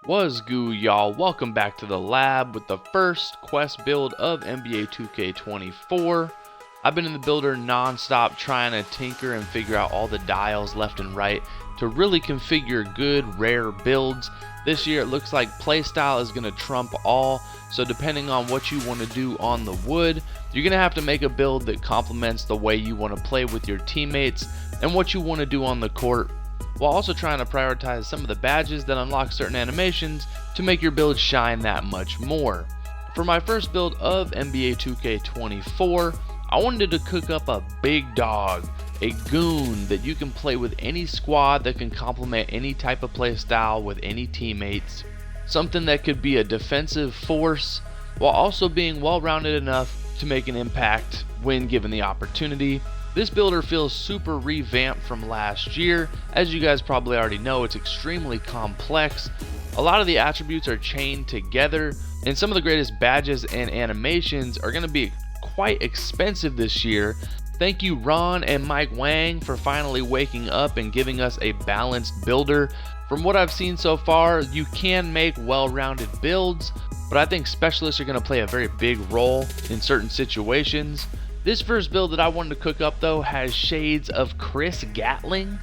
What's good, y'all? Welcome back to the lab with the first quest build of NBA 2K24. I've been in the builder non-stop trying to tinker and figure out all the dials left and right to really configure good, rare builds. This year it looks like playstyle is going to trump all, so depending on what you want to do on the wood, you're going to have to make a build that complements the way you want to play with your teammates and what you want to do on the court, while also trying to prioritize some of the badges that unlock certain animations to make your build shine that much more. For my first build of NBA 2K24, I wanted to cook up a big dog, a goon that you can play with any squad that can complement any type of play style with any teammates, something that could be a defensive force while also being well-rounded enough to make an impact when given the opportunity. This builder feels super revamped from last year. As you guys probably already know, it's extremely complex. A lot of the attributes are chained together, and some of the greatest badges and animations are going to be quite expensive this year. Thank you Ron and Mike Wang for finally waking up and giving us a balanced builder. From what I've seen so far, you can make well-rounded builds, but I think specialists are going to play a very big role in certain situations. This first build that I wanted to cook up though has shades of Chris Gatling,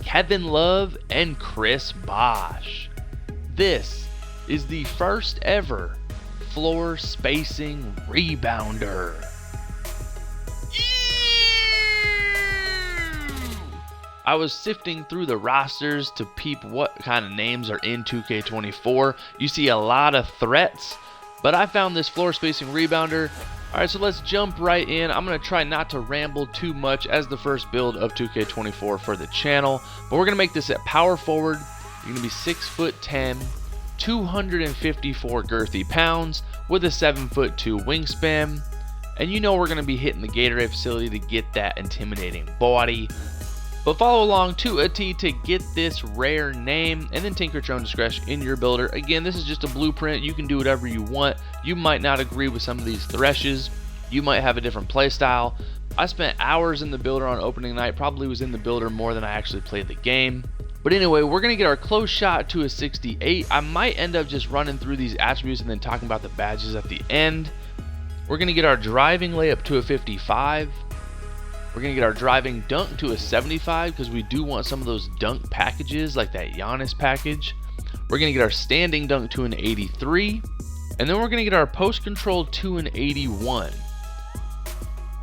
Kevin Love, and Chris Bosh. This is the first ever floor spacing rebounder. I was sifting through the rosters to peep what kind of names are in 2K24. You see a lot of threats, but I found this floor spacing rebounder. Alright, so let's jump right in. I'm going to try not to ramble too much as the first build of 2K24 for the channel, but we're going to make this at power forward. You're going to be 6'10", 254 girthy pounds with a 7'2" wingspan, and you know we're going to be hitting the Gatorade facility to get that intimidating body. But follow along to a T to get this rare name, and then tinker at your own discretion in your builder. Again, this is just a blueprint. You can do whatever you want. You might not agree with some of these threshes. You might have a different play style. I spent hours in the builder on opening night, probably was in the builder more than I actually played the game. But anyway, we're going to get our close shot to a 68. I might end up just running through these attributes and then talking about the badges at the end. We're going to get our driving layup to a 55. We're going to get our driving dunk to a 75 because we do want some of those dunk packages like that Giannis package. We're going to get our standing dunk to an 83. And then we're going to get our post control to an 81.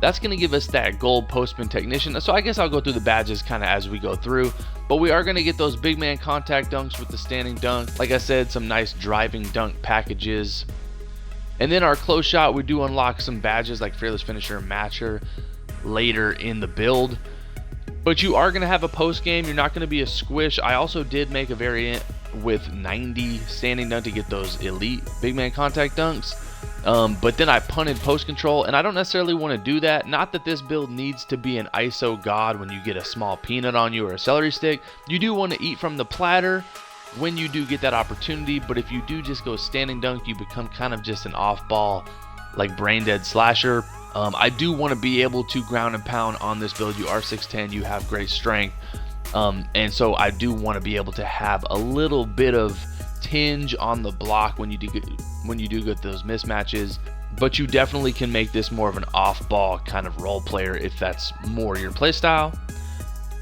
That's going to give us that gold postman technician. So I guess I'll go through the badges kind of as we go through. But we are going to get those big man contact dunks with the standing dunk. Like I said, some nice driving dunk packages. And then our close shot, we do unlock some badges like fearless finisher and matcher later in the build, but you are going to have a post game. You're not going to be a squish. I also did make a variant with 90 standing dunk to get those elite big man contact dunks, but then I punted post control, and I don't necessarily want to do that. Not that this build needs to be an ISO god when you get a small peanut on you or a celery stick. You do want to eat from the platter when you do get that opportunity, but if you do just go standing dunk, you become kind of just an off ball like brain dead slasher. I do want to be able to ground and pound on this build. You are 6'10", you have great strength, and so I do want to be able to have a little bit of tinge on the block when you do get those mismatches. But you definitely can make this more of an off-ball kind of role player if that's more your play style.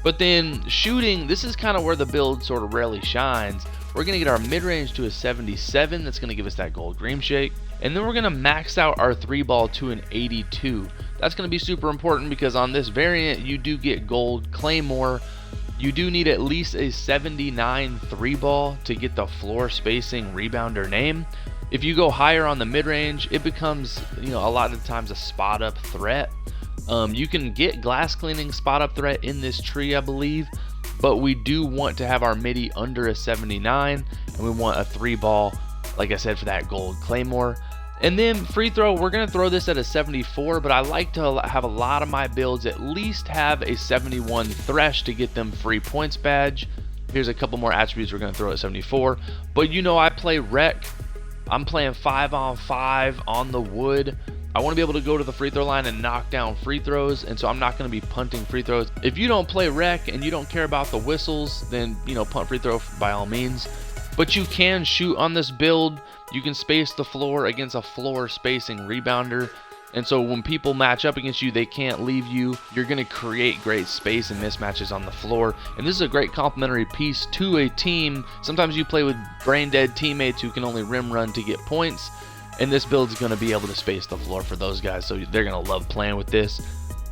But then shooting, this is kind of where the build sort of rarely shines. We're going to get our mid-range to a 77. That's going to give us that gold green shake. And then we're going to max out our 3-ball to an 82. That's going to be super important because on this variant, you do get gold claymore. You do need at least a 79 3-ball to get the floor spacing rebounder name. If you go higher on the mid-range, it becomes, a lot of times a spot-up threat. You can get glass cleaning spot-up threat in this tree, I believe. But we do want to have our midi under a 79, and we want a 3-ball, like I said, for that gold claymore. And then free throw, we're going to throw this at a 74, but I like to have a lot of my builds at least have a 71 thresh to get them free points badge. Here's a couple more attributes we're going to throw at 74. But I play rec. I'm playing 5-on-5 on the wood. I want to be able to go to the free throw line and knock down free throws, and so I'm not going to be punting free throws. If you don't play rec and you don't care about the whistles, then punt free throw by all means. But you can shoot on this build. You can space the floor against a floor spacing rebounder. And so when people match up against you, they can't leave you. You're going to create great space and mismatches on the floor. And this is a great complementary piece to a team. Sometimes you play with brain dead teammates who can only rim run to get points. And this build is going to be able to space the floor for those guys. So they're going to love playing with this.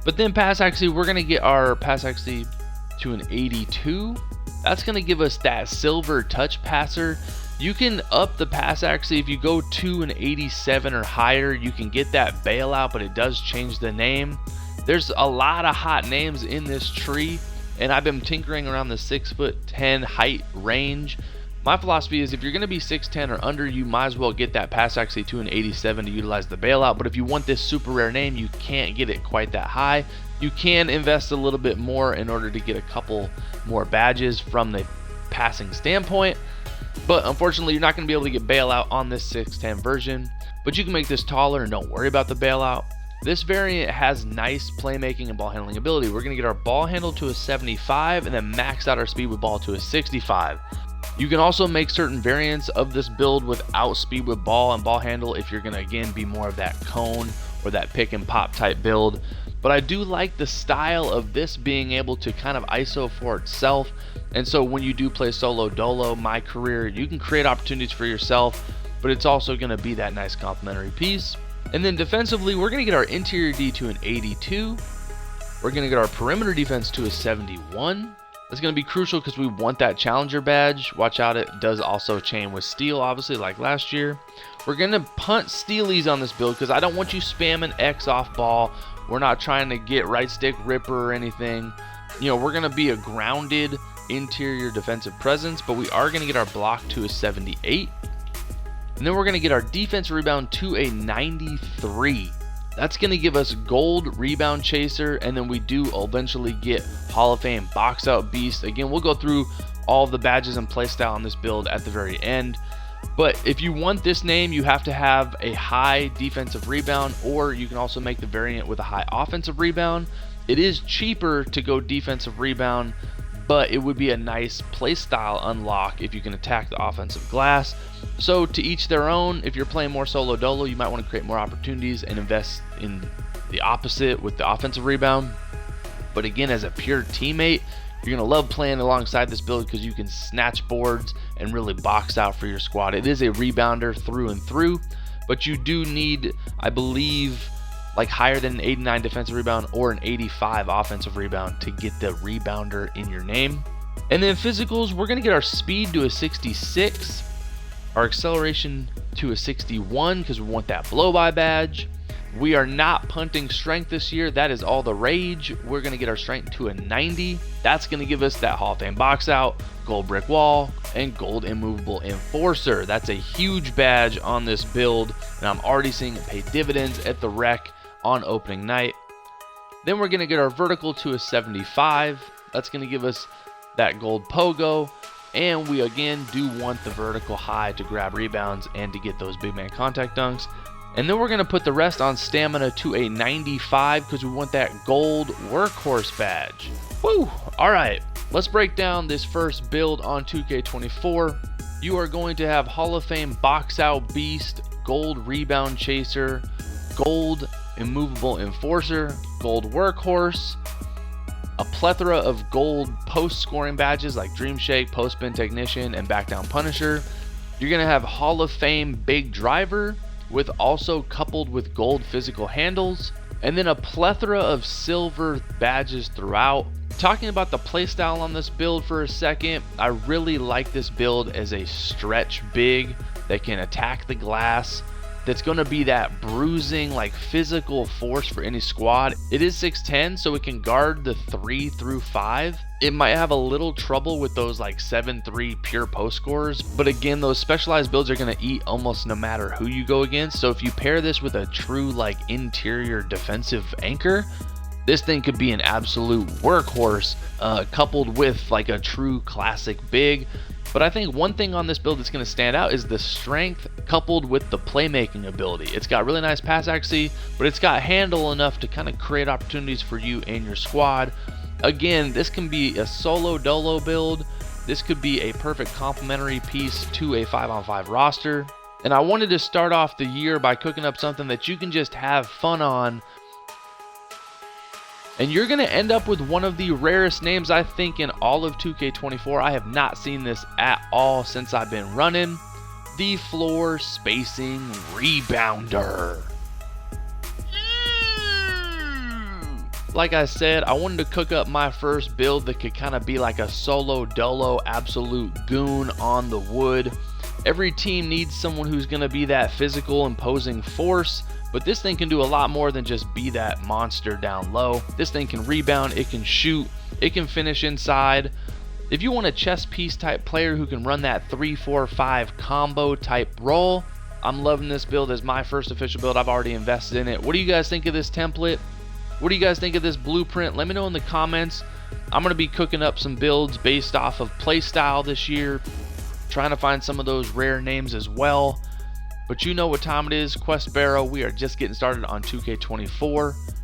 But then pass accuracy, we're going to get our pass accuracy to an 82. That's going to give us that silver touch passer. You can up the pass accuracy if you go to an 87 or higher. You can get that bailout, but it does change the name. There's a lot of hot names in this tree, and I've been tinkering around the 6'10" height range. My philosophy is if you're going to be 6'10" or under, you might as well get that pass accuracy to an 87 to utilize the bailout. But if you want this super rare name, you can't get it quite that high. You can invest a little bit more in order to get a couple more badges from the passing standpoint. But unfortunately, you're not going to be able to get bailout on this 6'10" version. But you can make this taller and don't worry about the bailout. This variant has nice playmaking and ball handling ability. We're going to get our ball handle to a 75 and then max out our speed with ball to a 65. You can also make certain variants of this build without speed with ball and ball handle if you're going to, again, be more of that cone or that pick and pop type build. But I do like the style of this being able to kind of ISO for itself. And so when you do play solo dolo, my career, you can create opportunities for yourself, but it's also going to be that nice complementary piece. And then defensively, we're going to get our interior D to an 82. We're going to get our perimeter defense to a 71. That's going to be crucial because we want that challenger badge. Watch out, it does also chain with steal, obviously, like last year. We're going to punt stealies on this build because I don't want you spamming X off ball. We're not trying to get right stick ripper or anything. You know, we're going to be a grounded interior defensive presence, but we are going to get our block to a 78. And then we're going to get our defensive rebound to a 93. That's going to give us gold rebound chaser, and then we do eventually get Hall of Fame box out beast. Again, we'll go through all the badges and playstyle on this build at the very end. But if you want this name, you have to have a high defensive rebound, or you can also make the variant with a high offensive rebound. It is cheaper to go defensive rebound, but it would be a nice playstyle unlock if you can attack the offensive glass. So to each their own. If you're playing more solo dolo, you might want to create more opportunities and invest in the opposite with the offensive rebound. But again, as a pure teammate, you're going to love playing alongside this build because you can snatch boards and really box out for your squad. It is a rebounder through and through, but you do need, I believe, like higher than an 89 defensive rebound or an 85 offensive rebound to get the rebounder in your name. And then physicals, we're going to get our speed to a 66, our acceleration to a 61 because we want that blow-by badge. We are not punting strength this year. That is all the rage. We're going to get our strength to a 90. That's going to give us that Hall of Fame box out, gold brick wall, and gold immovable enforcer. That's a huge badge on this build, and I'm already seeing it pay dividends at the rec on opening night. Then we're going to get our vertical to a 75. That's going to give us that gold pogo, and we again do want the vertical high to grab rebounds and to get those big man contact dunks. And then we're going to put the rest on stamina to a 95 because we want that gold workhorse badge. Woo! Alright, let's break down this first build on 2K24. You are going to have Hall of Fame box out beast, gold rebound chaser, gold immovable enforcer, gold workhorse, a plethora of gold post scoring badges like Dream Shake, Post Spin Technician, and Back Down Punisher. You're going to have Hall of Fame big driver, with also coupled with gold physical handles, and then a plethora of silver badges throughout. Talking about the playstyle on this build for a second, I really like this build as a stretch big that can attack the glass, that's going to be that bruising, like physical force for any squad. It is 6'10", so it can guard the 3 through 5. It might have a little trouble with those like 7'3" pure post scorers, but again, those specialized builds are going to eat almost no matter who you go against. So if you pair this with a true like interior defensive anchor, this thing could be an absolute workhorse, coupled with like a true classic big. But I think one thing on this build that's going to stand out is the strength coupled with the playmaking ability. It's got really nice pass accuracy, but it's got handle enough to kind of create opportunities for you and your squad. Again, this can be a solo dolo build. this could be a perfect complementary piece to a 5-on-5 roster. And I wanted to start off the year by cooking up something that you can just have fun on. And you're going to end up with one of the rarest names, I think, in all of 2K24. I have not seen this at all since I've been running. The Floor Spacing Rebounder. Like I said, I wanted to cook up my first build that could kind of be like a solo dolo absolute goon on the wood. Every team needs someone who's going to be that physical imposing force, but this thing can do a lot more than just be that monster down low. This thing can rebound, it can shoot, it can finish inside. If you want a chess piece type player who can run that 3-4-5 combo type role, I'm loving this build as my first official build. I've already invested in it. What do you guys think of this template? What do you guys think of this blueprint? Let me know in the comments. I'm going to be cooking up some builds based off of playstyle this year, trying to find some of those rare names as well. But you know what time it is, Quest Barrow. We are just getting started on 2K24.